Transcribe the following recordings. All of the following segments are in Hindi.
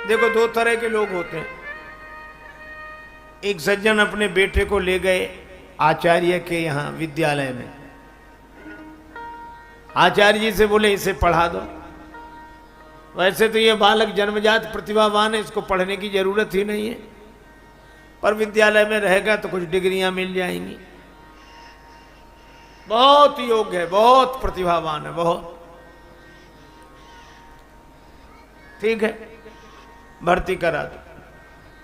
देखो दो तरह के लोग होते हैं। एक सज्जन अपने बेटे को ले गए आचार्य के यहाँ विद्यालय में। आचार्य जी से बोले इसे पढ़ा दो। वैसे तो ये बालक जन्मजात प्रतिभावान है, इसको पढ़ने की जरूरत ही नहीं है, पर विद्यालय में रहेगा तो कुछ डिग्रियां मिल जाएंगी। बहुत योग्य है, बहुत प्रतिभावान है, बहुत। ठीक है, भर्ती करा दो।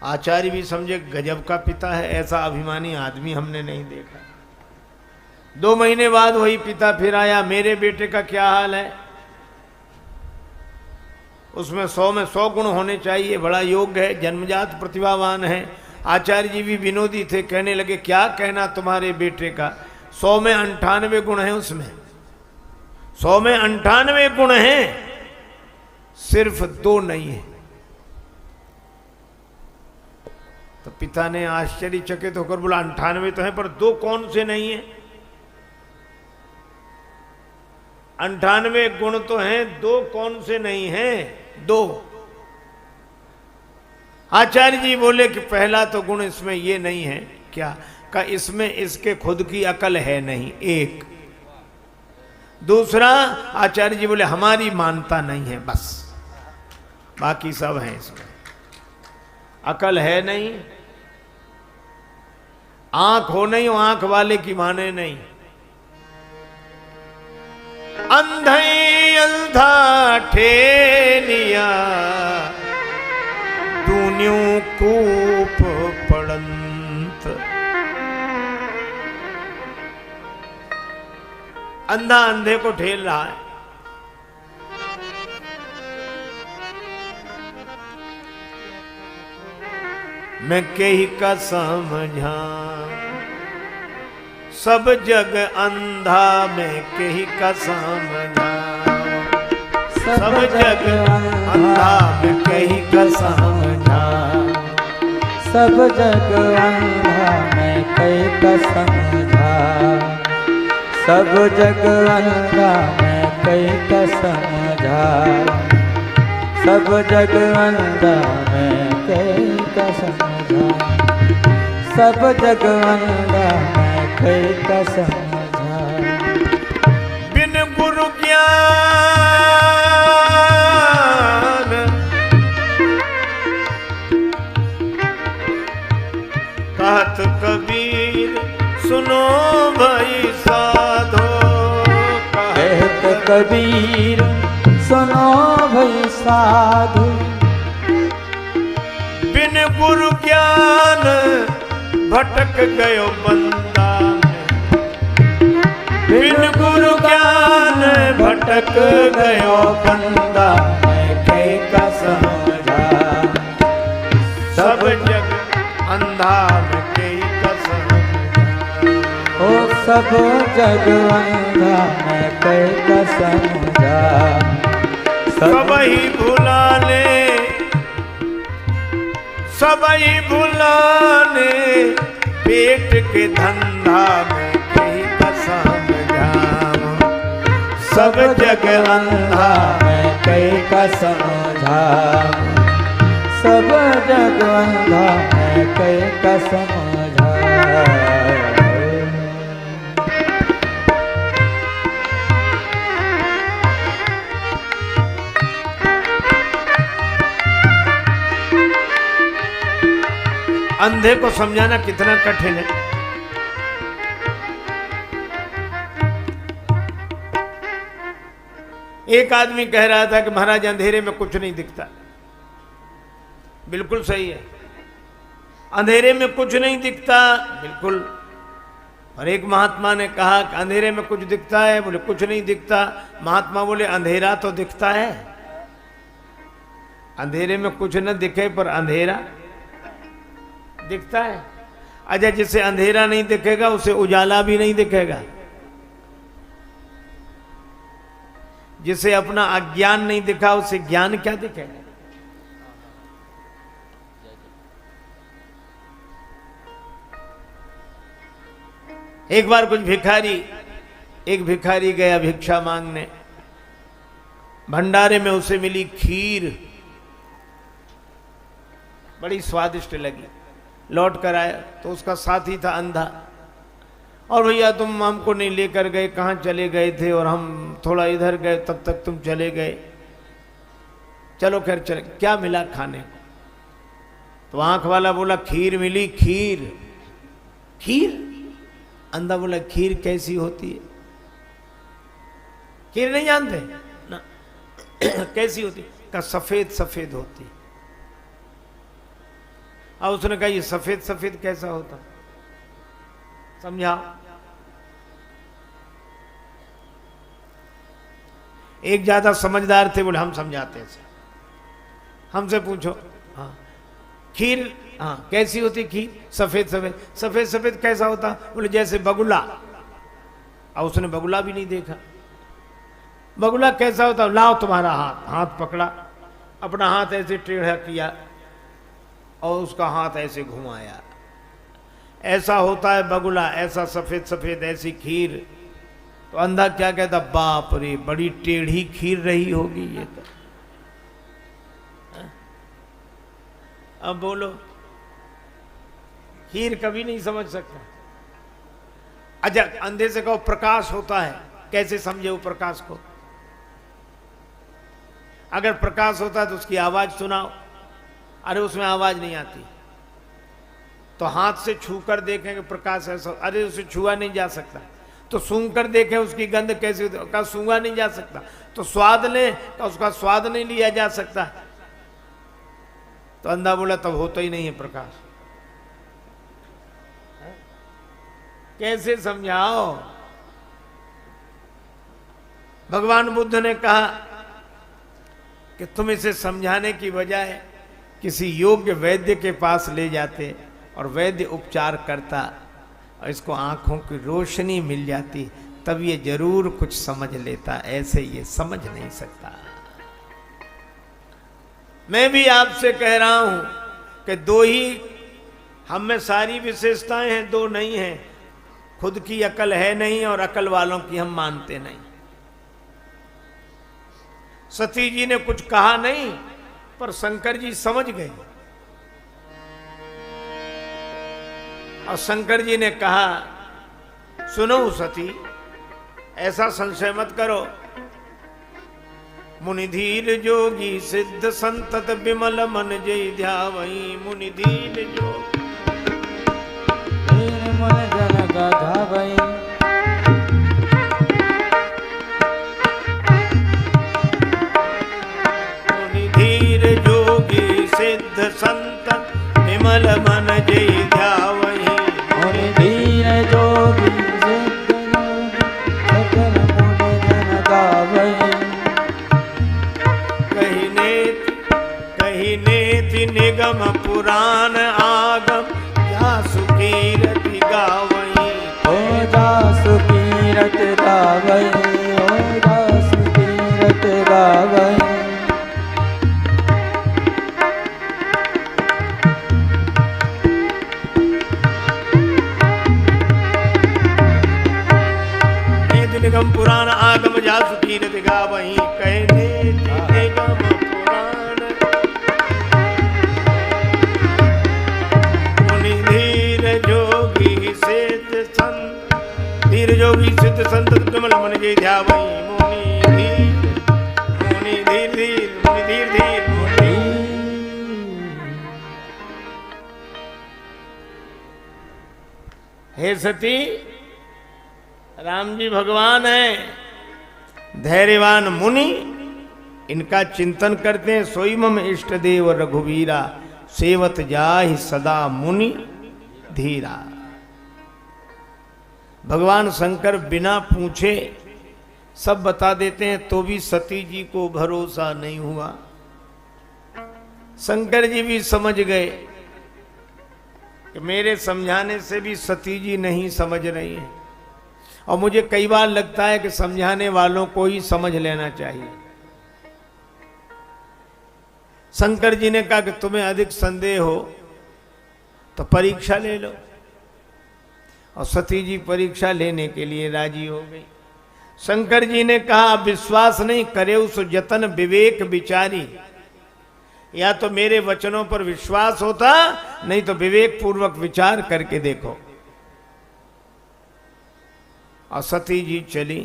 आचार्य भी समझे गजब का पिता है, ऐसा अभिमानी आदमी हमने नहीं देखा। 2 महीने बाद वही पिता फिर आया, मेरे बेटे का क्या हाल है? उसमें 100 में 100 गुण होने चाहिए, बड़ा योग्य है, जन्मजात प्रतिभावान है। आचार्य जी भी विनोदी थे, कहने लगे क्या कहना तुम्हारे बेटे का, 100 में 98 गुण हैं उसमें, 100 में 98 गुण हैं, सिर्फ 2 नहीं है। तो पिता ने आश्चर्यचकित होकर बोला 98 तो है, पर 2 कौन से नहीं है? 98 गुण तो हैं, 2 कौन से नहीं हैं? 2। आचार्य जी बोले कि पहला तो गुण इसमें ये नहीं है, क्या? का इसमें इसके खुद की अकल है नहीं, 1। दूसरा, आचार्य जी बोले हमारी मानता नहीं है, बस, बाकी सब है इसमें। अकल है नहीं, आंख हो नहीं, आंख वाले की माने नहीं। अंधई अंधा ठेनिया दून्यू कूप पड़ंत। अंधा अंधे को ठेल रहा है। मैं कही का समझा सब जग अंधा, मैं कही का समझा सब जग अंधा, मैं कही का समझा सब जग अंधा, मैं कही का समझा सब जग अंधा, मैं कही का समझा सब जग अंधा, मैं कही का समझा सब जग अंधा, मैं कही का समझा। बिन गुरु ज्ञान कहत कबीर सुनो भाई साधो। कहत कबीर सुनो भाई साधु। बिन गुरु ज्ञान भटक गयो बंदा, बिन गुरु ज्ञान भटक गयो बंदा, मैं कही का समझा सब जग अंधा, मैं कही का समझा ओ सब जग अंधा, मैं कही का समझा सब ही भुलाने, सब ही भुलाने पेट के धंधा, में कही का समझा सब जग अंधा, मैं कही का समझा सब जग अंधा, मैं कही का समझा। अंधे को समझाना कितना कठिन है। एक आदमी कह रहा था कि महाराज अंधेरे में कुछ नहीं दिखता। बिल्कुल सही है, अंधेरे में कुछ नहीं दिखता, बिल्कुल। और एक महात्मा ने कहा कि अंधेरे में कुछ दिखता है, बोले कुछ नहीं दिखता। महात्मा बोले अंधेरा तो दिखता है, अंधेरे में कुछ न दिखे पर अंधेरा दिखता है। अच्छा, जिसे अंधेरा नहीं दिखेगा उसे उजाला भी नहीं दिखेगा, जिसे अपना अज्ञान नहीं दिखा उसे ज्ञान क्या दिखेगा? एक बार एक भिखारी गया भिक्षा मांगने। भंडारे में उसे मिली खीर, बड़ी स्वादिष्ट लगी। लौट कर आया तो उसका साथी था अंधा, और भैया तुम हमको नहीं लेकर गए, कहाँ चले गए थे, और हम थोड़ा इधर गए तब तक तुम चले गए, चलो खैर चले। क्या मिला खाने को? तो आंख वाला बोला खीर मिली। खीर? खीर? अंधा बोला खीर कैसी होती है? खीर नहीं जानते ना? कैसी होती? का सफेद सफेद होती। अब उसने कहा ये सफेद सफेद कैसा होता, समझा? एक ज्यादा समझदार थे, बोले हम समझाते हैं, हमसे पूछो। हाँ खीर, हाँ कैसी होती खीर? सफेद सफेद। सफेद सफेद कैसा होता? बोले जैसे बगुला। और उसने बगुला भी नहीं देखा। बगुला कैसा होता? लाओ तुम्हारा हाथ। हाथ पकड़ा, अपना हाथ ऐसे टेढ़ा किया और उसका हाथ ऐसे घुमाया। ऐसा होता है बगुला, ऐसा सफेद सफेद, ऐसी खीर। तो अंधा क्या कहता? बाप रे, बड़ी टेढ़ी खीर रही होगी ये तो। अब बोलो, खीर कभी नहीं समझ सकता। अच्छा अंधे से कहो प्रकाश होता है, कैसे समझे वो प्रकाश को? अगर प्रकाश होता है तो उसकी आवाज सुनाओ। अरे उसमें आवाज नहीं आती। तो हाथ से छू कर देखेंगे प्रकाश ऐसा, अरे उसे छुआ नहीं जा सकता। तो सूंघ कर देखें उसकी गंध कैसी होती, का सूंघा नहीं जा सकता। तो स्वाद लें तो उसका स्वाद नहीं लिया जा सकता। तो अंधा बोला तब होता ही नहीं है प्रकाश। कैसे समझाओ? भगवान बुद्ध ने कहा कि तुम इसे समझाने की बजाय किसी योग्य वैद्य के पास ले जाते और वैद्य उपचार करता और इसको आंखों की रोशनी मिल जाती, तब ये जरूर कुछ समझ लेता। ऐसे ये समझ नहीं सकता। मैं भी आपसे कह रहा हूं कि दो ही हम में सारी विशेषताएं हैं, दो नहीं हैं। खुद की अकल है नहीं और अकल वालों की हम मानते नहीं। सती जी ने कुछ कहा नहीं, पर शंकर जी समझ गए। और शंकर जी ने कहा सुनो सती, ऐसा संशय मत करो। मुनिधीर जोगी सिद्ध संतत विमल मन जय ध्यावई। मुनिधीर जोगी मन जन गावई। मुनिधीर जोगी सिद्ध संत विमल मन जय ध्यावई। मुनिधीर जोगी सिद्ध सकल मुनि जन गावई। कही नेति निगम पुराण आगम जासु कीरति गावई। ओ जासु कीरत गावई। ओ जासु कीरत गावई। नेति निगम पुराण आगम जासु कीरति गावई। कहे नेति निगम पुराण धीर जोगी सिद्ध संत विमल मन जय ध्यावई। मुनि धीर धीर मुनि धीर धीर मुनि। हे सती, राम जी भगवान है, धैर्यवान मुनि, इनका चिंतन करते हैं। सोई मम इष्ट देव रघुवीरा, सेवत जाहि सदा मुनि धीरा। भगवान शंकर बिना पूछे सब बता देते हैं, तो भी सती जी को भरोसा नहीं हुआ। शंकर जी भी समझ गए कि मेरे समझाने से भी सती जी नहीं समझ रही है। और मुझे कई बार लगता है कि समझाने वालों को ही समझ लेना चाहिए। शंकर जी ने कहा कि तुम्हें अधिक संदेह हो तो परीक्षा ले लो। और सती जी परीक्षा लेने के लिए राजी हो गई। शंकर जी ने कहा विश्वास नहीं करे उस जतन विवेक विचारी, या तो मेरे वचनों पर विश्वास होता, नहीं तो विवेक पूर्वक विचार करके देखो। और सती जी चली,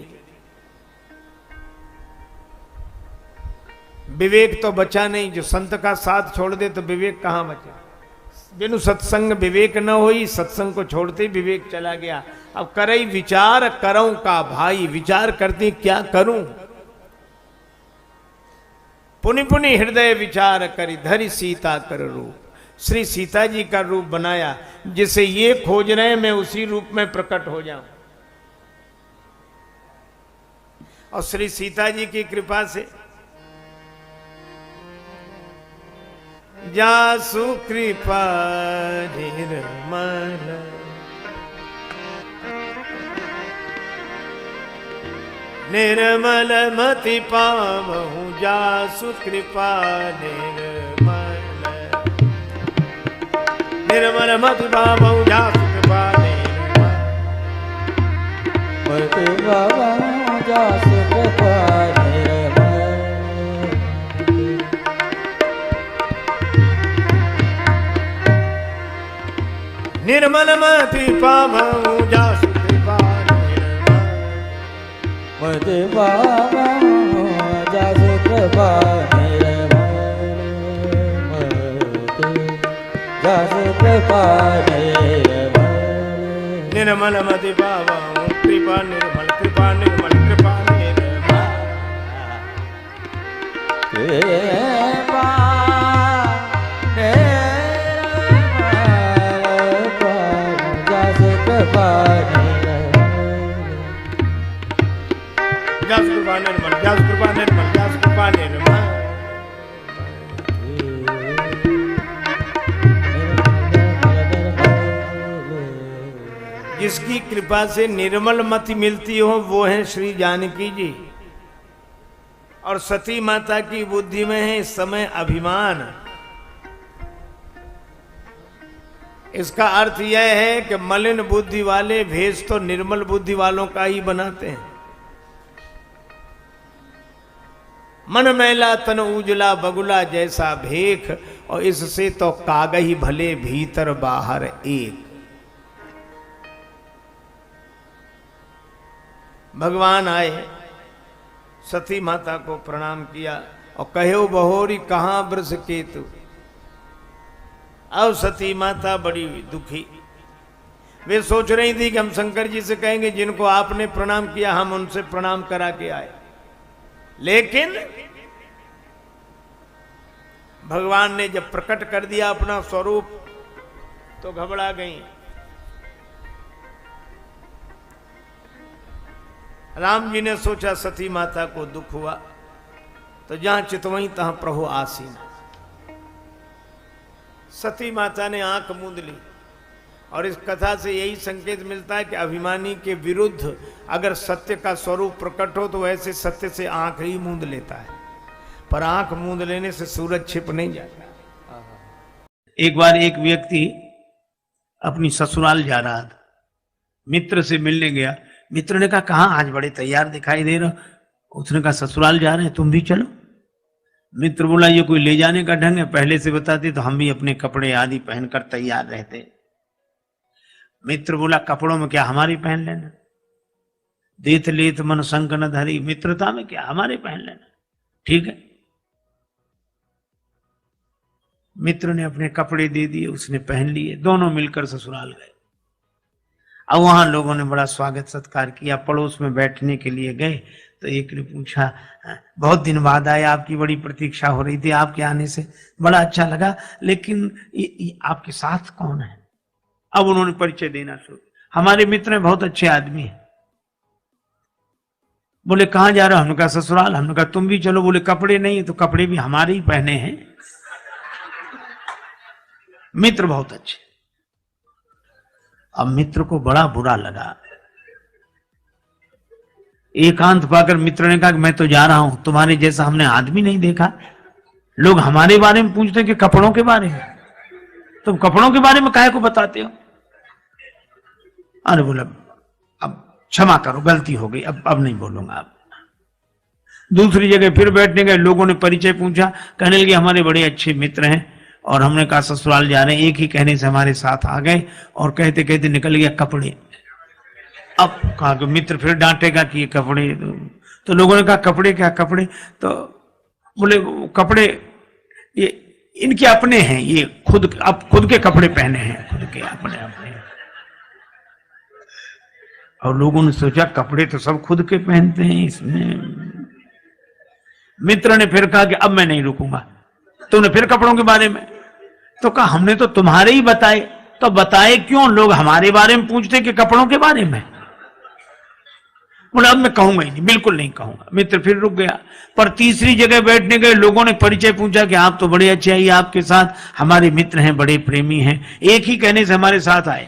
विवेक तो बचा नहीं। जो संत का साथ छोड़ दे तो विवेक कहां बचा। बिनु सत्संग विवेक न होई, सत्संग को छोड़ते विवेक चला गया। अब करई विचार करऊं का भाई, विचार करती क्या करूं। पुनि पुनि हृदय विचार करी, धरि सीता कर रूप। श्री सीता जी का रूप बनाया, जिसे ये खोज रहे हैं मैं उसी रूप में प्रकट हो जाऊं। और श्री सीता जी की कृपा से जासु कृपा निर्मल, निर्मल मति पावहु जासु कृपा निर्मल, निर्मल मति पावहु जासु कृपा निर्मल, मति पावहु जासु कृपा निर्मल, निर्मल मति पावहु जासु कृपा निर्मल, मति पावहु जासु कृपा निर्मल, मति जासु कृपा निर्मल, निर्मल मति पावहु कृपा निर्मल, कृपा निर्मल, कृपा निर्मल, कृपा जासु कृपा निर्मल, जासु कृपा निर्मल, जासु कृपा निर्मल। जिसकी कृपा से निर्मल मति मिलती हो वो है श्री जानकी जी। और सती माता की बुद्धि में है इस समय अभिमान। इसका अर्थ यह है कि मलिन बुद्धि वाले भेष तो निर्मल बुद्धि वालों का ही बनाते हैं। मन मैला तन उजला बगुला जैसा भेख, और इससे तो कागही भले भीतर बाहर एक। भगवान आए, सती माता को प्रणाम किया और कहो बहोरी कहां वृष केतु। अब सती माता बड़ी दुखी, वे सोच रही थी कि हम शंकर जी से कहेंगे जिनको आपने प्रणाम किया हम उनसे प्रणाम करा के आए, लेकिन भगवान ने जब प्रकट कर दिया अपना स्वरूप तो घबरा गई। राम जी ने सोचा सती माता को दुख हुआ तो जहां चितवई तहां प्रभु आसीन। सती माता ने आंख मूंद ली, और इस कथा से यही संकेत मिलता है कि अभिमानी के विरुद्ध अगर सत्य का स्वरूप प्रकट हो तो वैसे सत्य से आंख ही मूंद लेता है, पर आंख मूंद लेने से सूरज छिप नहीं जाता। एक बार एक व्यक्ति अपनी ससुराल जा रहा था, मित्र से मिलने गया। मित्र ने कहा कहाँ आज बड़े तैयार दिखाई दे रहे हो। उसने कहा ससुराल जा रहे हैं, तुम भी चलो। मित्र बोला ये कोई ले जाने का ढंग है, पहले से बताते तो हम भी अपने कपड़े आदि पहनकर तैयार रहते। मित्र बोला कपड़ों में क्या हमारी पहन लेना, देत लेत मन संक न धरी, मित्रता में क्या हमारे पहन लेना, ठीक है। मित्र ने अपने कपड़े दे दिए, उसने पहन लिए, दोनों मिलकर ससुराल गए। अब वहां लोगों ने बड़ा स्वागत सत्कार किया। पड़ोस में बैठने के लिए गए तो एक ने पूछा बहुत दिन बाद आए, आपकी बड़ी प्रतीक्षा हो रही थी, आपके आने से बड़ा अच्छा लगा, लेकिन ये आपके साथ कौन है। अब उन्होंने परिचय देना शुरू, हमारे मित्र बहुत अच्छे आदमी हैं। बोले कहां जा रहे हो, हमने कहा ससुराल। हमने कहा तुम भी चलो। बोले कपड़े नहीं है, तो कपड़े भी हमारे ही पहने हैं। मित्र बहुत अच्छे। अब मित्र को बड़ा बुरा लगा, एकांत पाकर मित्र ने कहा कि मैं तो जा रहा हूं, तुम्हारे जैसा हमने आदमी नहीं देखा। लोग हमारे बारे में पूछते हैं कि कपड़ों के बारे में, तुम कपड़ों के बारे में काहे को बताते हो। अरे बोला अब क्षमा करो, गलती हो गई, अब नहीं बोलूंगा। अब दूसरी जगह फिर बैठने गए, लोगों ने परिचय पूछा, कहने लगे हमारे बड़े अच्छे मित्र हैं। और हमने कहा ससुराल जा रहे हैं, एक ही कहने से हमारे साथ आ गए और कहते कहते निकल गया कपड़े। अब कहा कि मित्र फिर डांटेगा कि ये कपड़े, तो लोगों ने कहा कपड़े क्या कपड़े, तो बोले कपड़े ये इनके अपने हैं, ये खुद के कपड़े पहने हैं, खुद के अपने अपने। और लोगों ने सोचा कपड़े तो सब खुद के पहनते हैं इसमें। मित्र ने फिर कहा कि अब मैं नहीं रुकूंगा, तुमने फिर कपड़ों के बारे में, तो कहा हमने तो तुम्हारे ही बताए, तो बताए क्यों, लोग हमारे बारे में पूछते कि कपड़ों के बारे में। बोला अब मैं कहूंगा ही नहीं, बिल्कुल नहीं कहूंगा। मित्र फिर रुक गया, पर तीसरी जगह बैठने गए, लोगों ने परिचय पूछा कि आप तो बड़े अच्छे हैं, आपके साथ हमारे मित्र हैं, बड़े प्रेमी हैं, एक ही कहने से हमारे साथ आए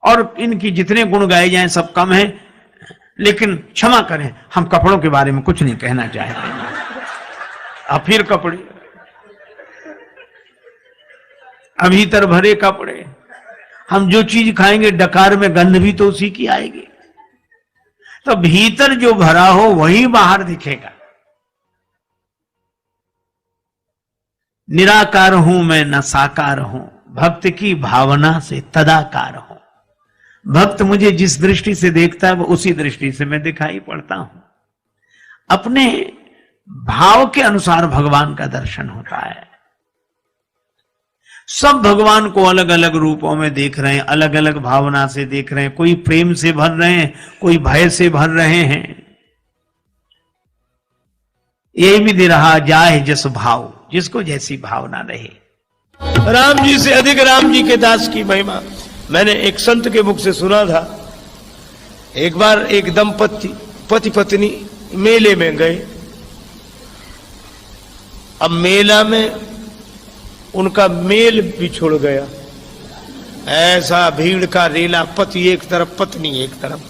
और इनकी जितने गुण गाए जाएं सब कम हैं, लेकिन क्षमा करें हम कपड़ों के बारे में कुछ नहीं कहना चाहते। अब फिर कपड़े, अब भीतर भरे कपड़े। हम जो चीज खाएंगे डकार में गंध भी तो उसी की आएगी, तो भीतर जो भरा हो वही बाहर दिखेगा। निराकार हूं मैं न साकार हूं, भक्त की भावना से तदाकार हूं। भक्त मुझे जिस दृष्टि से देखता है वो उसी दृष्टि से मैं दिखाई पड़ता हूं। अपने भाव के अनुसार भगवान का दर्शन होता है। सब भगवान को अलग अलग रूपों में देख रहे हैं, अलग अलग भावना से देख रहे हैं। कोई प्रेम से भर रहे हैं, कोई भय से भर रहे हैं। ये भी दे रहा जाए जस भाव, जिसको जैसी भावना रहे। राम जी से अधिक राम जी के दास की महिमा मैंने एक संत के मुख से सुना था। एक बार एक दंपति पति पत्नी मेले में गए। अब मेला में उनका मेल बिछुड़ गया, ऐसा भीड़ का रेला, पति एक तरफ पत्नी एक तरफ।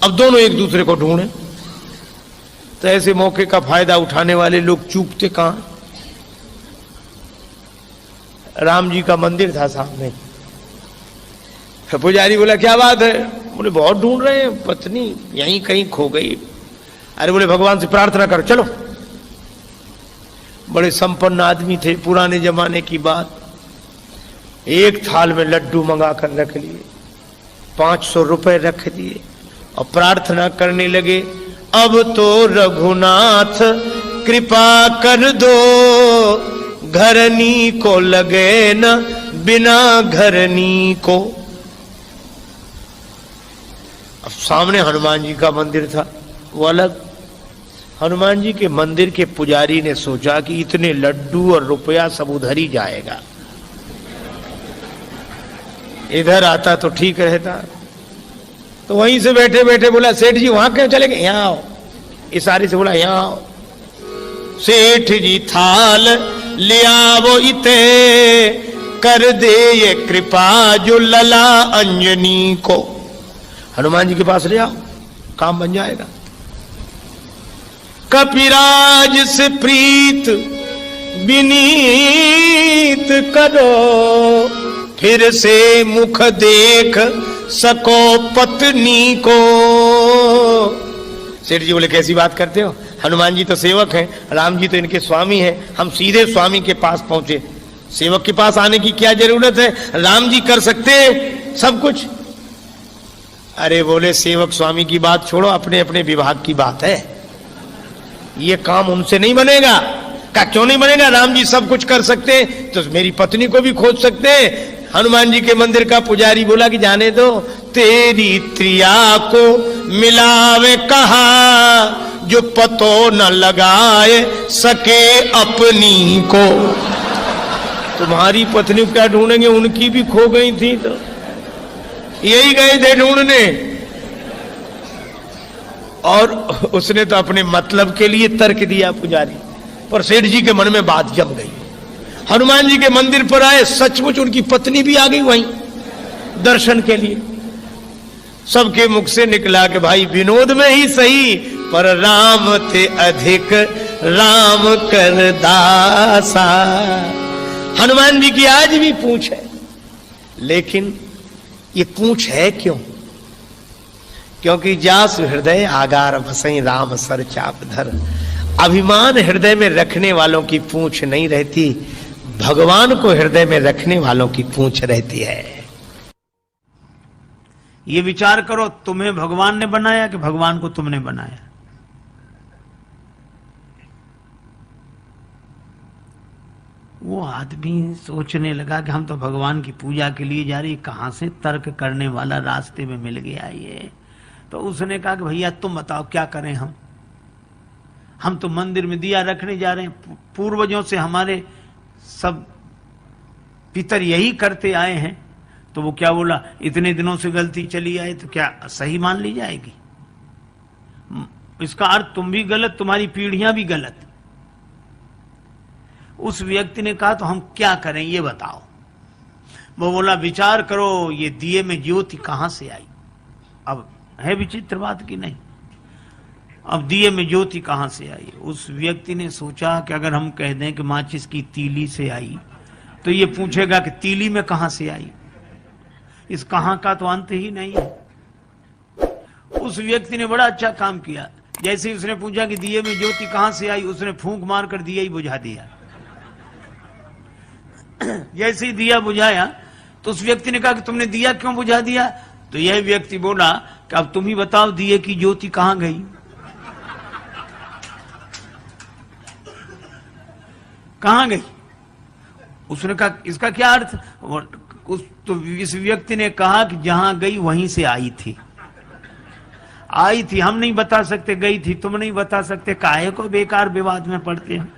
अब दोनों एक दूसरे को ढूंढे, तो ऐसे मौके का फायदा उठाने वाले लोग चूकते कहां। राम जी का मंदिर था सामने। पुजारी बोला क्या बात है? बोले बहुत ढूंढ रहे हैं, पत्नी यहीं कहीं खो गई। अरे बोले भगवान से प्रार्थना करो, चलो। बड़े संपन्न आदमी थे, पुराने जमाने की बात। एक थाल में लड्डू मंगा कर रख लिए, 500 रुपए रख दिए और प्रार्थना करने लगे, अब तो रघुनाथ कृपा कर दो, घरनी को लगे न बिना घरनी को। अब सामने हनुमान जी का मंदिर था, वो अलग। हनुमान जी के मंदिर के पुजारी ने सोचा कि इतने लड्डू और रुपया सब उधर ही जाएगा, इधर आता तो ठीक रहता। तो वहीं से बैठे बैठे बोला, सेठ जी वहां क्यों चले गए? यहाँ आओ। इशारे से बोला यहाँ आओ। सेठ जी थाल ले आओ इते, कर दे ये कृपा जो लला अंजनी को। हनुमान जी के पास ले आओ, काम बन जाएगा। कपिराज से प्रीत विनीत करो, फिर से मुख देख सको पत्नी को। सेठ जी बोले कैसी बात करते हो? हनुमान जी तो सेवक हैं, राम जी तो इनके स्वामी हैं, हम सीधे स्वामी के पास पहुंचे। सेवक के पास आने की क्या जरूरत है? राम जी कर सकते सब कुछ। अरे बोले सेवक स्वामी की बात छोड़ो, अपने अपने विभाग की बात है, ये काम उनसे नहीं बनेगा। क्या क्यों नहीं बनेगा? राम जी सब कुछ कर सकते हैं तो मेरी पत्नी को भी खोज सकते हैं। हनुमान जी के मंदिर का पुजारी बोला कि जाने दो, तेरी त्रिया को मिलावे कहा, जो पतो न लगाए सके अपनी को। तुम्हारी पत्नी क्या ढूंढेंगे, उनकी भी खो गई थी तो यही गए थे ढूंढने। और उसने तो अपने मतलब के लिए तर्क दिया पुजारी, पर सेठ जी के मन में बात जम गई। हनुमान जी के मंदिर पर आए, सचमुच उनकी पत्नी भी आ गई वहीं दर्शन के लिए। सबके मुख से निकला कि भाई विनोद में ही सही, पर राम थे अधिक राम कर दासा। हनुमान जी की आज भी पूछ है, लेकिन ये पूछ है क्यों? क्योंकि जासु हृदय आगार बसई राम सर चाप धर। अभिमान हृदय में रखने वालों की पूंछ नहीं रहती, भगवान को हृदय में रखने वालों की पूंछ रहती है। ये विचार करो, तुम्हें भगवान ने बनाया कि भगवान को तुमने बनाया? वो आदमी सोचने लगा कि हम तो भगवान की पूजा के लिए जा रही, कहां से तर्क करने वाला रास्ते में मिल गया ये। तो उसने कहा कि भैया तुम बताओ क्या करें हम तो मंदिर में दिया रखने जा रहे हैं, पूर्वजों से हमारे सब पितर यही करते आए हैं। तो वो क्या बोला, इतने दिनों से गलती चली आए तो क्या सही मान ली जाएगी? इसका अर्थ तुम भी गलत, तुम्हारी पीढ़ियां भी गलत। उस व्यक्ति ने कहा तो हम क्या करें ये बताओ। वो बोला विचार करो, ये दिए में ज्योति कहां से आई? अब है विचित्र बात की नहीं? अब दिए में ज्योति कहां से आई? उस व्यक्ति ने सोचा कि अगर हम कह दें कि माचिस की तीली से आई तो ये पूछेगा कि तीली में कहां से आई। इस कहां का तो अंत ही नहीं है। उस व्यक्ति ने बड़ा अच्छा काम किया। जैसे ही उसने पूछा कि दिए में ज्योति कहां से आई, उसने फूंक मारकर दिया ही बुझा दिया। जैसे ही दिया बुझाया तो उस व्यक्ति ने कहा कि तुमने दिया क्यों बुझा दिया? तो यह व्यक्ति बोला कि अब तुम ही बताओ दिए की ज्योति कहां गई? कहां गई? उसने कहा इसका क्या अर्थ? तो इस व्यक्ति ने कहा कि जहां गई वहीं से आई थी। आई थी हम नहीं बता सकते, गई थी तुम नहीं बता सकते, काहे को बेकार विवाद में पड़ते हैं।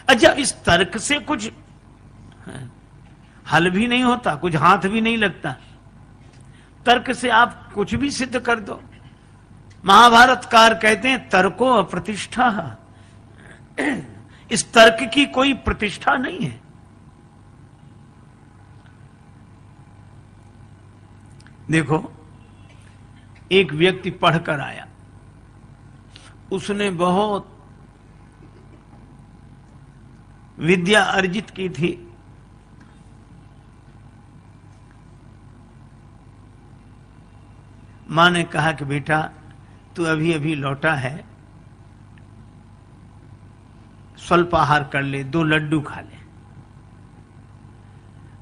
अच्छा, इस तर्क से कुछ हल भी नहीं होता, कुछ हाथ भी नहीं लगता। तर्क से आप कुछ भी सिद्ध कर दो। महाभारतकार कहते हैं तर्को अप्रतिष्ठा। इस तर्क की कोई प्रतिष्ठा नहीं है। देखो, एक व्यक्ति पढ़कर आया, उसने बहुत विद्या अर्जित की थी। मां ने कहा कि बेटा तू अभी अभी लौटा है, स्वल्पाहार कर ले, 2 लड्डू खा ले।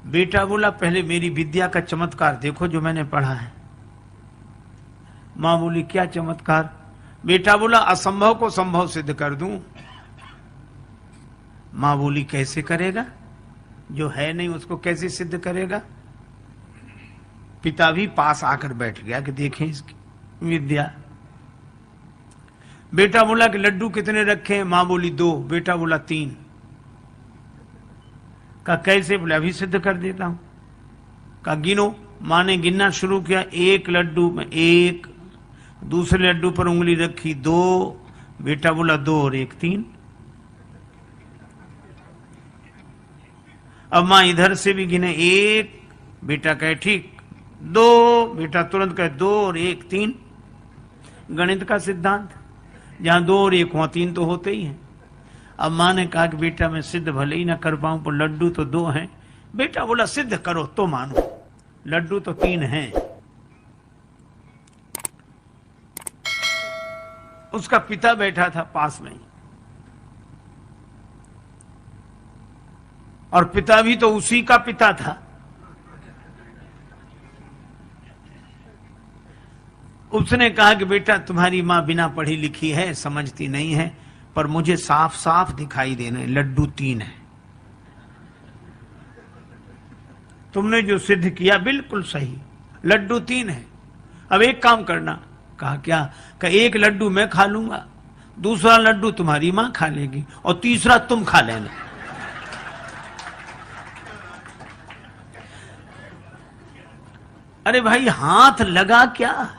बेटा बोला पहले मेरी विद्या का चमत्कार देखो जो मैंने पढ़ा है। मां बोली क्या चमत्कार? बेटा बोला असंभव को संभव सिद्ध कर दूं। मां बोली कैसे करेगा? जो है नहीं उसको कैसे सिद्ध करेगा? पिता भी पास आकर बैठ गया कि देखें इसकी विद्या। बेटा बोला कि लड्डू कितने रखे हैं? मां बोली 2। बेटा बोला 3। कहा कैसे? बोले अभी सिद्ध कर देता हूं। कहा गिनो। मां ने गिनना शुरू किया। 1 लड्डू में 1, दूसरे लड्डू पर उंगली रखी 2। बेटा बोला 2 और 1 3। अब मां इधर से भी गिने 1, बेटा कहे ठीक 2, बेटा तुरंत कहे 2 और 1 3। गणित का सिद्धांत, जहां 2 और 1 वहां 3 तो होते ही हैं। अब मां ने कहा कि बेटा मैं सिद्ध भले ही ना कर पाऊं पर लड्डू तो 2 हैं। बेटा बोला सिद्ध करो तो मानो, लड्डू तो 3 हैं। उसका पिता बैठा था पास में, और पिता भी तो उसी का पिता था। उसने कहा कि बेटा तुम्हारी मां बिना पढ़ी लिखी है, समझती नहीं है, पर मुझे साफ साफ दिखाई देने लड्डू 3 है। तुमने जो सिद्ध किया बिल्कुल सही, लड्डू 3 है। अब एक काम करना। कहा क्या? कहा 1 लड्डू मैं खा लूंगा, दूसरा लड्डू तुम्हारी मां खा लेगी और तीसरा तुम खा लेना। अरे भाई हाथ लगा क्या?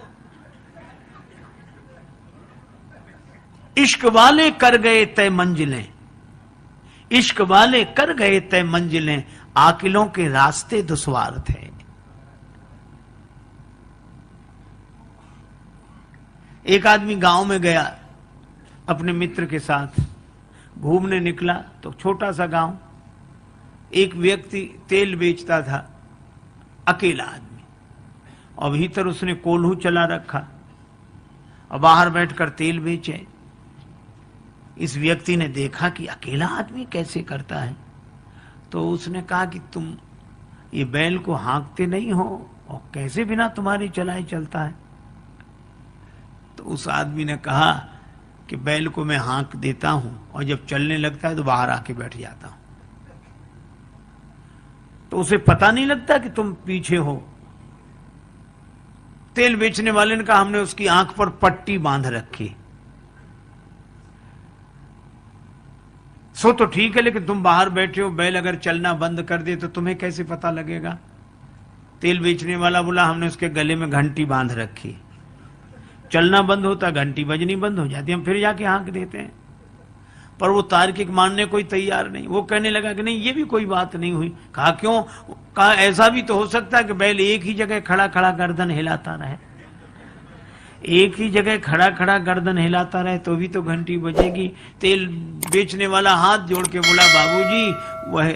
इश्क वाले कर गए तय मंजिलें, इश्क वाले कर गए तय मंजिलें, आकिलों के रास्ते दुश्वार थे। एक आदमी गांव में गया अपने मित्र के साथ, घूमने निकला तो छोटा सा गांव, एक व्यक्ति तेल बेचता था, अकेला आदमी, और भीतर उसने कोल्हू चला रखा और बाहर बैठकर तेल बेचे। इस व्यक्ति ने देखा कि अकेला आदमी कैसे करता है, तो उसने कहा कि तुम ये बैल को हाँकते नहीं हो और कैसे बिना तुम्हारे चलाए चलता है। तो उस आदमी ने कहा कि बैल को मैं हाँक देता हूं और जब चलने लगता है तो बाहर आके बैठ जाता हूं, तो उसे पता नहीं लगता कि तुम पीछे हो। तेल बेचने वाले ने कहा हमने उसकी आंख पर पट्टी बांध रखी। सो तो ठीक है, लेकिन तुम बाहर बैठे हो, बैल अगर चलना बंद कर दे तो तुम्हें कैसे पता लगेगा। तेल बेचने वाला बोला हमने उसके गले में घंटी बांध रखी, चलना बंद होता घंटी बजनी बंद हो जाती, हम फिर जाके हाँक देते हैं। पर वो तार्किक मानने कोई तैयार नहीं। वो कहने लगा कि नहीं ये भी कोई बात नहीं हुई। कहा क्यों? कहा ऐसा भी तो हो सकता है कि बैल एक ही जगह खड़ा खड़ा गर्दन हिलाता रहे, एक ही जगह खड़ा खड़ा गर्दन हिलाता रहे तो भी तो घंटी बजेगी। तेल बेचने वाला हाथ जोड़ के बोला बाबूजी वह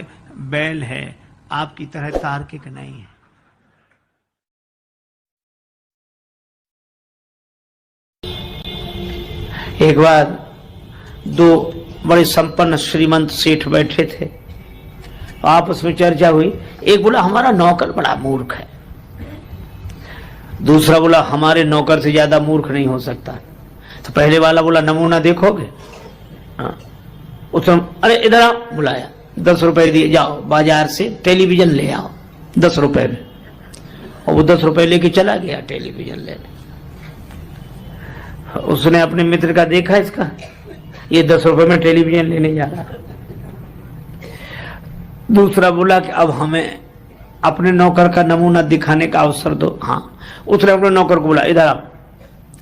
बैल है, आपकी तरह तार्किक नहीं है। एक बार दो बड़े संपन्न श्रीमंत सेठ बैठे थे, आपस में चर्चा हुई। एक बोला हमारा नौकर बड़ा मूर्ख है, दूसरा बोला हमारे नौकर से ज्यादा मूर्ख नहीं हो सकता। तो पहले वाला बोला नमूना देखोगे? हाँ। उसने अरे इधर आओ, बुलाया, 10 रुपए दिए, जाओ बाजार से टेलीविजन ले आओ 10 रुपए में। और वो 10 रुपए लेके चला गया टेलीविजन लेने। उसने अपने मित्र का देखा, इसका ये 10 रुपए में टेलीविजन लेने जा रहा। दूसरा बोला कि अब हमें अपने नौकर का नमूना दिखाने का अवसर दो। हाँ। उसने अपने नौकर को बोला इधर आओ।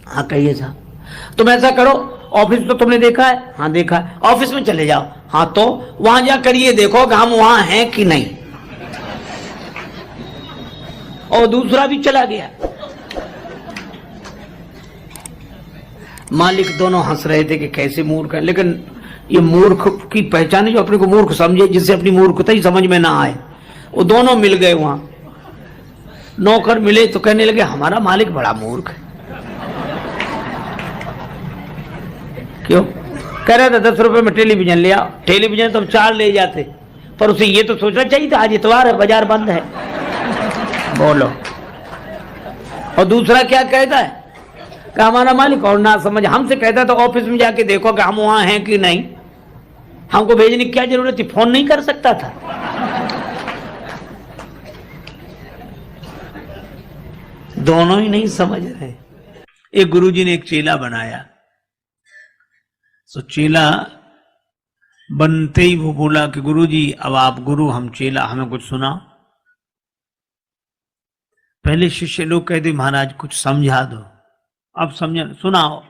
हाँ कहिए साहब। तुम ऐसा करो, ऑफिस तो तुमने देखा है? हाँ देखा है। ऑफिस में चले जाओ। हाँ तो वहां जाकर ये देखो कि हम वहां हैं कि नहीं। और दूसरा भी चला गया। मालिक दोनों हंस रहे थे कि कैसे मूर्ख है, लेकिन ये मूर्ख की पहचान है जो अपने को मूर्ख समझे, जिससे अपनी मूर्खता ही समझ में ना आए। वो दोनों मिल गए वहां। नौकर मिले तो कहने लगे हमारा मालिक बड़ा मूर्ख है। क्यों? कह रहा था 10 रुपए में टेलीविजन ले आओ। टेलीविजन तो 4 ले जाते, पर उसे ये तो सोचना चाहिए था आज इतवार है, बाजार बंद है। बोलो। और दूसरा क्या कहता है कि हमारा मालिक और ना समझ हमसे कहता तो ऑफिस में जाके देखो कि हम वहां हैं कि नहीं, हमको भेजने की क्या जरूरत थी, फोन नहीं कर सकता था। दोनों ही नहीं समझ रहे। एक गुरुजी ने एक चेला बनाया, तो चेला बनते ही वो बोला कि गुरुजी अब आप गुरु हम चेला, हमें कुछ सुनाओ। पहले शिष्य लोग कहते महाराज कुछ समझा दो, अब समझ सुनाओ।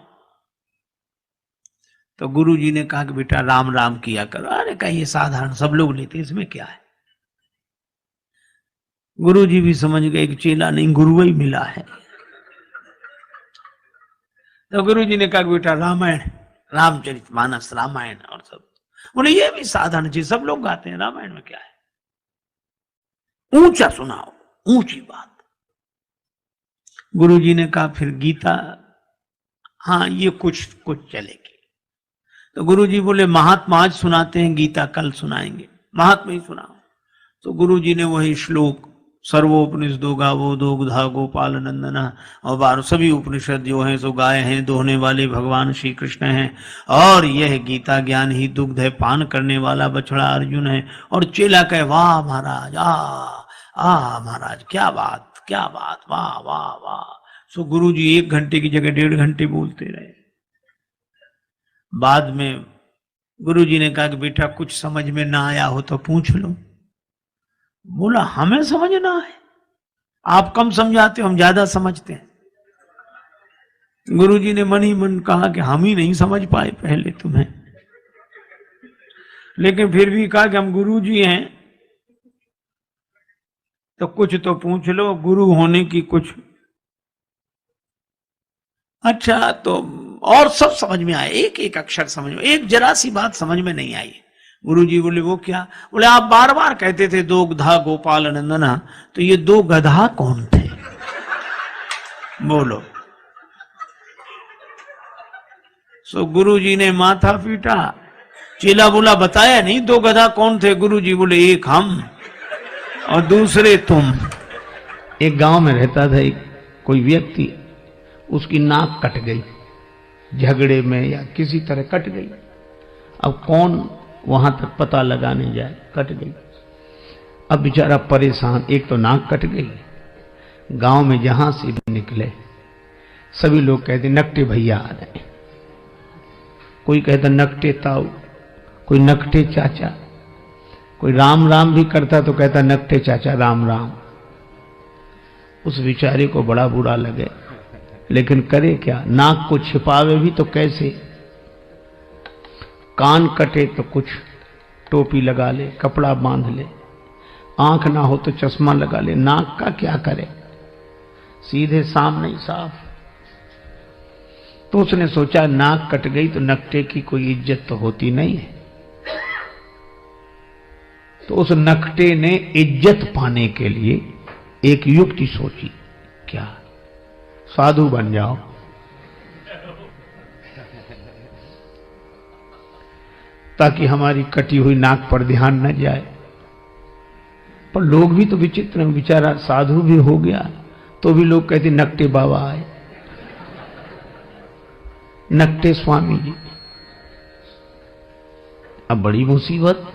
तो गुरुजी ने कहा कि बेटा राम राम किया करो। अरे कहिए साधारण सब लोग लेते, इसमें क्या है। गुरुजी भी समझ गए कि चेला नहीं गुरु ही मिला है। तो गुरुजी ने कहा कि बेटा रामायण, रामचरितमानस रामायण और सब। बोले ये भी साधारण चीज सब लोग गाते हैं, रामायण में क्या है, ऊंचा सुनाओ, ऊंची बात। गुरुजी ने कहा फिर गीता, हाँ ये कुछ चलेगी। तो गुरुजी बोले महात्मा आज सुनाते हैं, गीता कल सुनाएंगे, महात्मा ही सुनाओ। तो गुरुजी ने वही श्लोक सर्वोपनिषदो गावो दुग्धा गोपाल नंदन और 12 सभी उपनिषद जो हैं सो गाय हैं, दोहने वाले भगवान श्री कृष्ण हैं, और यह गीता ज्ञान ही दुग्ध है, पान करने वाला बछड़ा अर्जुन है। और चेला कहे वाह महाराज, आ महाराज क्या बात, क्या बात, वाह वाह वाह। सो गुरुजी 1 घंटे की जगह 1.5 घंटे बोलते रहे। बाद में गुरुजी ने कहा कि बेटा कुछ समझ में ना आया हो तो पूछ लो। बोला हमें समझना है, आप कम समझाते हो, हम ज्यादा समझते हैं। गुरुजी ने मन ही मन कहा कि हम ही नहीं समझ पाए पहले तुम्हें, लेकिन फिर भी कहा कि हम गुरुजी हैं तो कुछ तो पूछ लो, गुरु होने की कुछ। अच्छा तो और सब समझ में आया, एक एक अक्षर समझ में, एक जरा सी बात समझ में नहीं आई। गुरुजी बोले वो क्या? बोले आप बार बार कहते थे दो गधा गोपाल नंदना, तो ये दो गधा कौन थे? बोलो। सो गुरुजी ने माथा पीटा। चेला बोला बताया नहीं दो गधा कौन थे? गुरुजी बोले एक हम और दूसरे तुम। एक गांव में रहता था एक कोई व्यक्ति, उसकी नाक कट गई झगड़े में या किसी तरह कट गई। अब कौन वहां तक पता लगाने जाए, कट गई। अब बेचारा परेशान, एक तो नाक कट गई, गांव में जहां से भी निकले सभी लोग कहते नकटे भैया आ रहे, कोई कहता नकटे ताऊ, कोई नकटे चाचा, कोई राम राम भी करता तो कहता नकटे चाचा राम राम। उस बेचारे को बड़ा बुरा लगे, लेकिन करे क्या? नाक को छिपावे भी तो कैसे? कान कटे तो कुछ टोपी लगा ले, कपड़ा बांध ले, आंख ना हो तो चश्मा लगा ले, नाक का क्या करे? सीधे सामने ही साफ। तो उसने सोचा नाक कट गई तो नकटे की कोई इज्जत तो होती नहीं है। तो उस नकटे ने इज्जत पाने के लिए एक युक्ति सोची। क्या? साधु बन जाओ। ताकि हमारी कटी हुई नाक पर ध्यान न जाए। पर लोग भी तो विचित्र हैं, बेचारा साधु भी हो गया तो भी लोग कहते नकटे बाबा आए, नकटे स्वामी जी। अब बड़ी मुसीबत।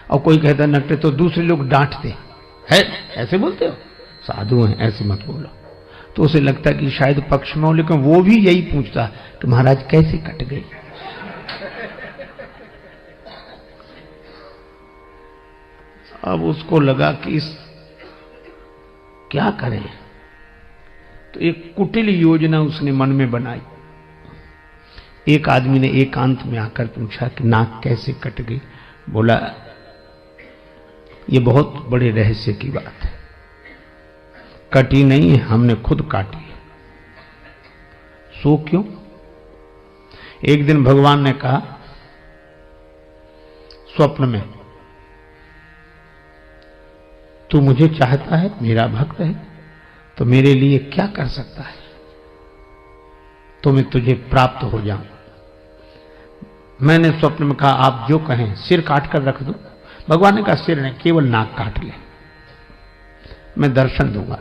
और कोई कहता नकटे तो दूसरे लोग डांटते है, ऐसे बोलते हो, साधु हैं ऐसे मत बोलो। तो उसे लगता कि शायद पक्ष में हो, लेकिन वो भी यही पूछता कि महाराज कैसे कट गई। अब उसको लगा कि इस क्या करे, तो एक कुटिल योजना उसने मन में बनाई। एक आदमी ने एकांत में आकर पूछा कि नाक कैसे कट गई? बोला ये बहुत बड़े रहस्य की बात है, कटी नहीं है, हमने खुद काटी है। सो क्यों? एक दिन भगवान ने कहा स्वप्न में, तू मुझे चाहता है, मेरा भक्त है, तो मेरे लिए क्या कर सकता है तो मैं तुझे प्राप्त हो जाऊं। मैंने स्वप्न में कहा आप जो कहें, सिर काट कर रख दो। भगवान ने कहा सिर नहीं, केवल नाक काट ले, मैं दर्शन दूंगा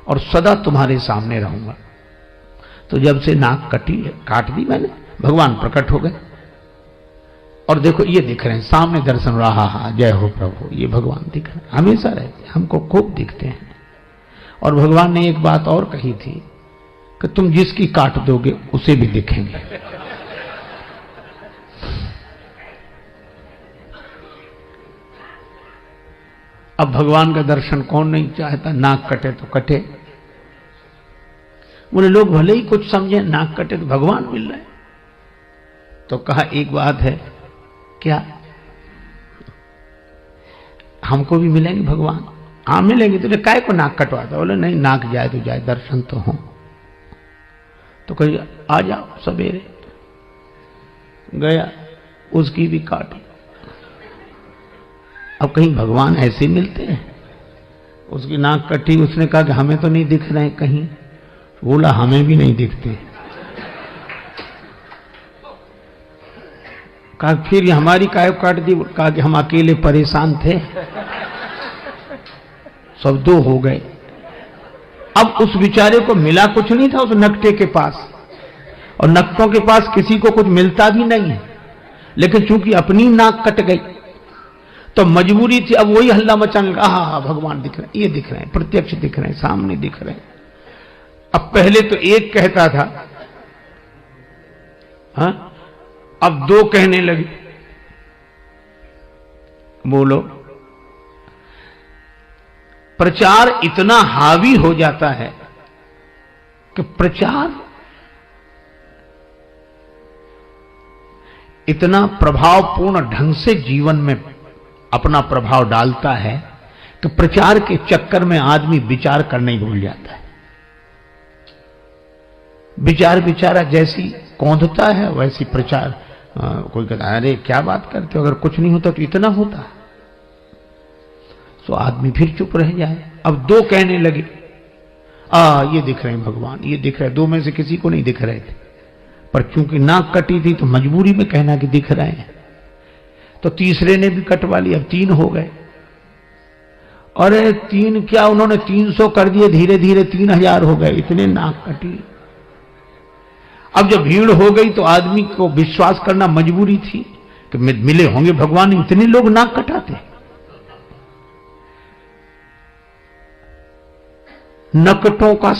और सदा तुम्हारे सामने रहूंगा। तो जब से नाक काट दी मैंने, भगवान प्रकट हो गए और देखो ये दिख रहे हैं सामने, दर्शन रहा। हा जय हो प्रभु, ये भगवान दिख रहे हैं, हमेशा रहते, हमको खूब दिखते हैं। और भगवान ने एक बात और कही थी कि तुम जिसकी काट दोगे उसे भी दिखेंगे। अब भगवान का दर्शन कौन नहीं चाहता? नाक कटे तो कटे। बोले लोग भले ही कुछ समझे, नाक कटे तो भगवान मिल रहे। तो कहा एक बात है, क्या? हमको भी मिलेंगे भगवान? हाँ मिलेंगे। तुझे काय को नाक कटवाता? बोले नहीं, नाक जाए तो जाए, दर्शन तो हो। तो कही आ जाओ सवेरे। गया, उसकी भी काटी। अब कहीं भगवान ऐसे मिलते हैं? उसकी नाक कटी, उसने कहा कि हमें तो नहीं दिख रहे कहीं। बोला हमें भी नहीं दिखते। कहा फिर हमारी काय काट दी? कहा कि हम अकेले परेशान थे, सब दो हो गए। अब उस बेचारे को मिला कुछ नहीं था उस नकटे के पास, और नकटों के पास किसी को कुछ मिलता भी नहीं है। लेकिन चूंकि अपनी नाक कट गई तो मजबूरी थी, अब वही हल्ला मचाने लगा। हाँ भगवान दिख रहे हैं, ये दिख रहे हैं, प्रत्यक्ष दिख रहे हैं, सामने दिख रहे हैं। अब पहले तो एक कहता था, हाँ, अब दो कहने लगे। बोलो, प्रचार इतना हावी हो जाता है कि प्रचार इतना प्रभावपूर्ण ढंग से जीवन में अपना प्रभाव डालता है कि प्रचार के चक्कर में आदमी विचार करना ही भूल जाता है। विचार बेचारा जैसी कौंधता है वैसी प्रचार कोई कहता है अरे क्या बात करते हो, अगर कुछ नहीं होता तो इतना होता। तो आदमी फिर चुप रह जाए। अब दो कहने लगे ये दिख रहे हैं भगवान, ये दिख रहे हैं। दो में से किसी को नहीं दिख रहे थे, पर चूंकि नाक कटी थी तो मजबूरी में कहना कि दिख रहे हैं। तो तीसरे ने भी कटवा लिया, अब 3 हो गए। अरे 3 क्या, उन्होंने 300 कर दिए, धीरे धीरे 3000 हो गए, इतने नाक कटी। अब जब भीड़ हो गई तो आदमी को विश्वास करना मजबूरी थी कि मिले होंगे भगवान, इतने लोग नाक कटाते। नकटों का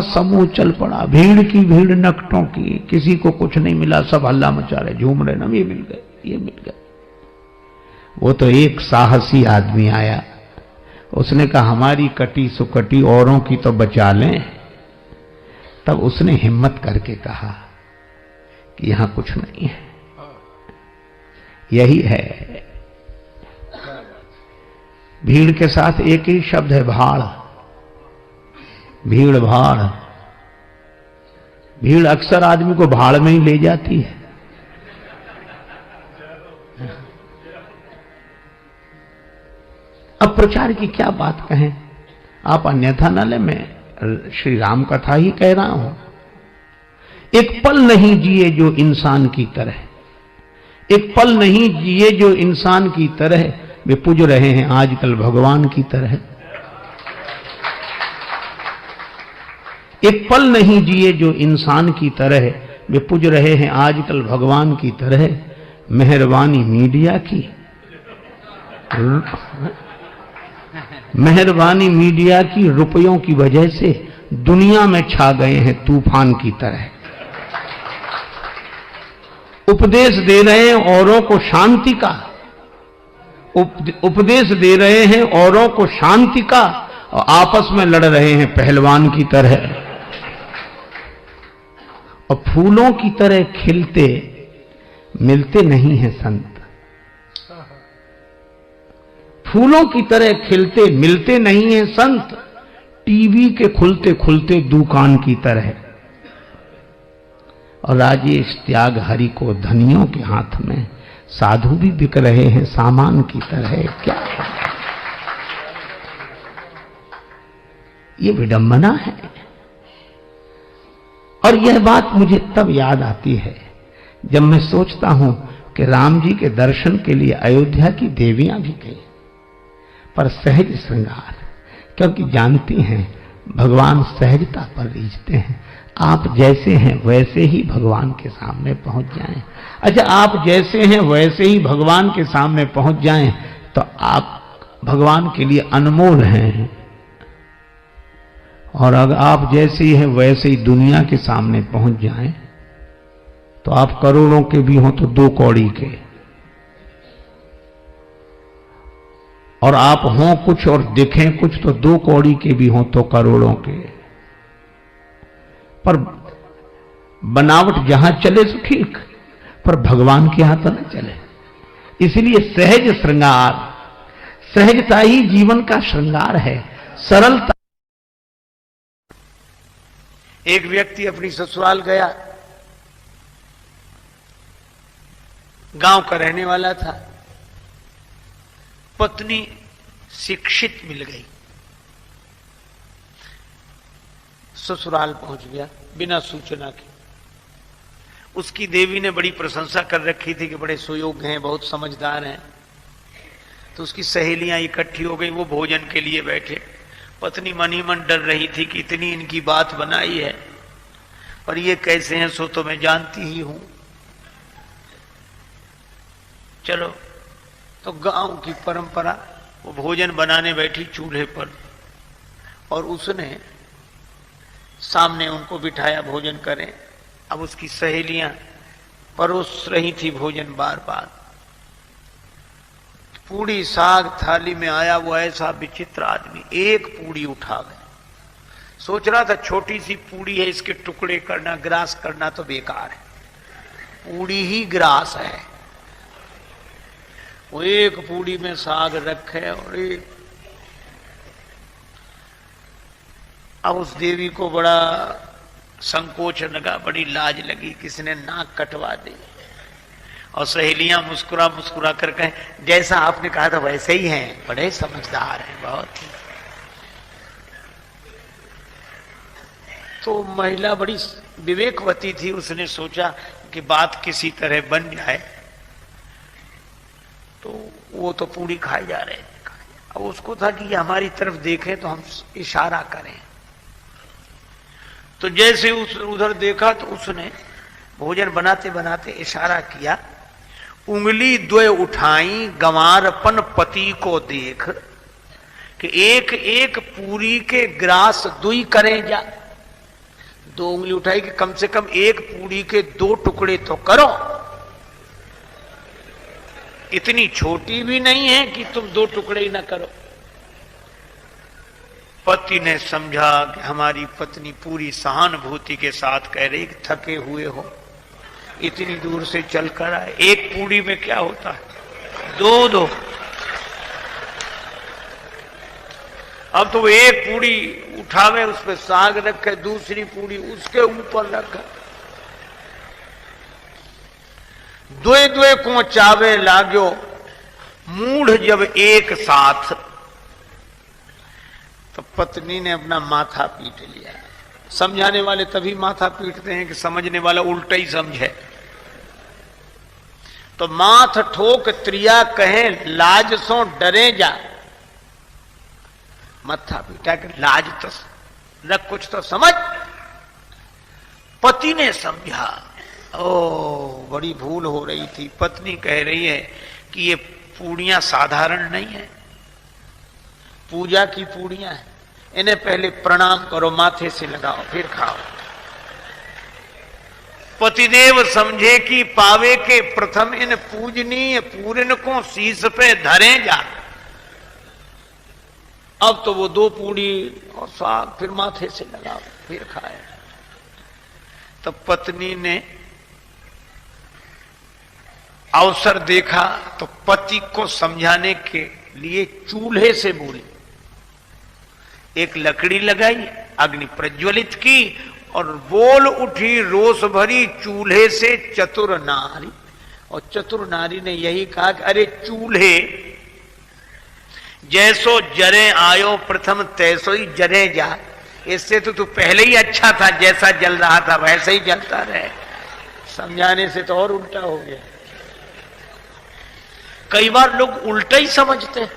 समूह चल पड़ा, भीड़ की भीड़ नकटों की, किसी को कुछ नहीं मिला, सब हल्ला मचा रहे, झूम रहे, ना ये मिल गए, ये मिल गए। वो तो एक साहसी आदमी आया, उसने कहा हमारी कटी सुकटी औरों की तो बचा लें। तब उसने हिम्मत करके कहा कि यहां कुछ नहीं है, यही है। भीड़ के साथ एक ही शब्द है, भाड़। भीड़ भाड़, भीड़ अक्सर आदमी को भाड़ में ही ले जाती है। अब प्रचार की क्या बात कहें, आप अन्यथा न ले, मैं श्री राम कथा ही कह रहा हूं। एक पल नहीं जिए जो इंसान की तरह, एक पल नहीं जिए जो इंसान की तरह, वे पूज रहे हैं आजकल भगवान की तरह। एक पल नहीं जिए जो इंसान की तरह, वे पूज रहे हैं आजकल भगवान की तरह। मेहरबानी मीडिया की, मेहरबानी मीडिया की, रुपयों की वजह से दुनिया में छा गए हैं तूफान की तरह। उपदेश दे रहे हैं औरों को शांति का, उपदेश दे रहे हैं औरों को शांति का, और आपस में लड़ रहे हैं पहलवान की तरह। और फूलों की तरह खिलते मिलते नहीं हैं संत, फूलों की तरह खिलते मिलते नहीं हैं संत, टीवी के खुलते खुलते दुकान की तरह। और राजेश त्याग हरि को धनियों के हाथ में, साधु भी बिक रहे हैं सामान की तरह। क्या ये विडंबना है। और यह बात मुझे तब याद आती है जब मैं सोचता हूं कि राम जी के दर्शन के लिए अयोध्या की देवियां भी गई, पर सहज श्रृंगार, क्योंकि जानती हैं भगवान सहजता पर रीझते हैं। आप जैसे हैं वैसे ही भगवान के सामने पहुंच जाएं। अच्छा, आप जैसे हैं वैसे ही भगवान के सामने पहुंच जाएं तो आप भगवान के लिए अनमोल हैं। और अगर आप जैसे ही हैं वैसे ही दुनिया के सामने पहुंच जाएं तो आप करोड़ों के भी हों तो 2 कौड़ी के, और आप हों कुछ और दिखें कुछ तो 2 कौड़ी के भी हों तो करोड़ों के। पर बनावट जहां चले तो ठीक, पर भगवान के यहां तो न चले। इसलिए सहज श्रृंगार, सहजता ही जीवन का श्रृंगार है, सरलता। एक व्यक्ति अपनी ससुराल गया, गांव का रहने वाला था। पत्नी शिक्षित मिल गई, ससुराल पहुंच गया बिना सूचना के। उसकी देवी ने बड़ी प्रशंसा कर रखी थी कि बड़े सुयोग्य हैं, बहुत समझदार हैं। तो उसकी सहेलियां इकट्ठी हो गई, वो भोजन के लिए बैठे। पत्नी मन ही मन डर रही थी कि इतनी इनकी बात बनाई है, और ये कैसे हैं सो तो मैं जानती ही हूं। चलो, तो गांव की परंपरा, वो भोजन बनाने बैठी चूल्हे पर, और उसने सामने उनको बिठाया भोजन करें। अब उसकी सहेलियां परोस रही थी भोजन बार बार। पूड़ी साग थाली में आया, वो ऐसा विचित्र आदमी, एक पूड़ी उठा गया। सोच रहा था छोटी सी पूड़ी है, इसके टुकड़े करना, ग्रास करना तो बेकार है, पूड़ी ही ग्रास है। वो एक पूड़ी में साग रखे, और एक, अब उस देवी को बड़ा संकोच लगा, बड़ी लाज लगी, किसने नाक कटवा दी। और सहेलियां मुस्कुरा मुस्कुरा कर कहें जैसा आपने कहा था वैसे ही हैं, बड़े समझदार हैं बहुत। तो महिला बड़ी विवेकवती थी, उसने सोचा कि बात किसी तरह बन जाए। तो वो तो पूरी खाए जा रहे थे। अब उसको था कि ये हमारी तरफ देखें तो हम इशारा करें। तो जैसे उधर देखा तो उसने भोजन बनाते बनाते इशारा किया, उंगली द्वय उठाई गंवारपन पति को देख, कि एक एक पूरी के ग्रास दुई करें जा। दो उंगली उठाई कि कम से कम एक पूरी के 2 टुकड़े तो करो। इतनी छोटी भी नहीं है कि तुम 2 टुकड़े ही ना करो। पति ने समझा कि हमारी पत्नी पूरी सहानुभूति के साथ कह रही कि थके हुए हो, इतनी दूर से चलकर आए, एक पूड़ी में क्या होता है, 2 अब तो वो एक पूड़ी उठावे, उस पर साग रखे, दूसरी पूड़ी उसके ऊपर रखा, द्वे द्वे को चावे लाग्यो मूढ़ जब एक साथ। तो पत्नी ने अपना माथा पीट लिया। समझाने वाले तभी माथा पीटते हैं कि समझने वाला उल्टा ही समझे। तो माथ ठोक त्रिया कहे लाज सो डरे जा। माथा पीटा कि लाज तो रख, कुछ तो समझ। पति ने समझा, ओ बड़ी भूल हो रही थी। पत्नी कह रही है कि ये पूड़ियां साधारण नहीं है, पूजा की पूड़ियां हैं, इन्हें पहले प्रणाम करो, माथे से लगाओ, फिर खाओ। पतिदेव समझे कि पावे के प्रथम इन पूजनीय पूरन को शीश पे धरे जा। अब तो वो 2 पूड़ी और साग फिर माथे से लगाओ, फिर खाए। तो पत्नी ने अवसर देखा तो पति को समझाने के लिए चूल्हे से बोली। एक लकड़ी लगाई, अग्नि प्रज्वलित की और बोल उठी रोष भरी चूल्हे से चतुर नारी। और चतुर नारी ने यही कहा कि अरे चूल्हे, जैसो जरे आयो प्रथम तैसो ही जरे जा। इससे तो तू पहले ही अच्छा था, जैसा जल रहा था वैसे ही जलता रहे। समझाने से तो और उल्टा हो गया। कई बार लोग उल्टा ही समझते हैं।